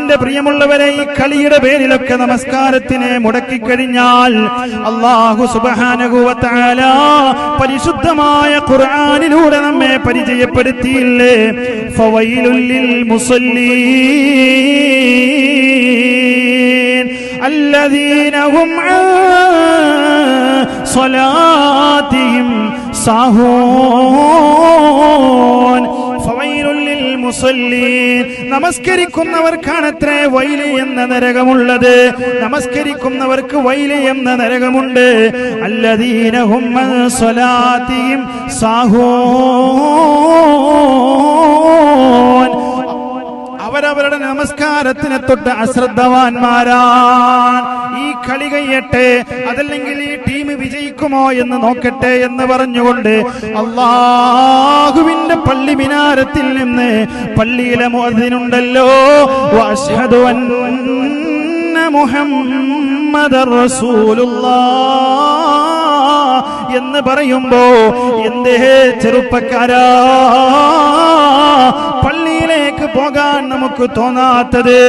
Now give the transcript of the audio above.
എന്റെ പ്രിയമുള്ളവരെ, ഈ കളിയുടെ പേരിലൊക്കെ നമസ്കാരത്തിനെ മുടക്കിക്കഴിഞ്ഞാൽ അല്ലാഹു സുബ്ഹാനഹു വ തആല പരിശുദ്ധമായ ഖുർആനിലൂടെ നമ്മെ പരിചയപ്പെടുത്തിയില്ലേ, ഫവൈലുൽ ലിൽ മുസല്ലീൻ الذين هم عن صلاتهم സാഹൂൻ. ഫവൈലുൽ ലിൽ മുസല്ലീൻ, നമസ്കരിക്കുന്നവർക്കാണത്രേ വൈല് എന്ന നരകമുള്ളത്. നമസ്കരിക്കുന്നവർക്ക് വൈല് എന്ന നരകമുണ്ട്. അല്ലദീന ഹും അൻ സ്വലാത്തിഹിം സാഹൂൻ, അവരവരുടെ നമസ്കാരത്തിനെ തൊട്ട് അശ്രദ്ധവാന്മാരാണ്. ഈ കളി കഴിയട്ടെ, അതല്ലെങ്കിൽ ഈ ടീം വിജയിക്കുമോ എന്ന് നോക്കട്ടെ എന്ന് പറഞ്ഞുകൊണ്ട് അല്ലാഹുവിന്റെ പള്ളി മിനാരത്തിൽ നിന്ന് പള്ളിയിലെ മുഅദ്ദിനുണ്ടല്ലോ, വഅശ്ഹദു അന്ന മുഹമ്മദർ റസൂലുള്ളാഹ് എന്ന് പറയുമ്പോ എന്തേ ചെറുപ്പക്കാരാ പള്ളിയിലേക്ക് പോകാൻ നമുക്ക് തോന്നാത്തത്?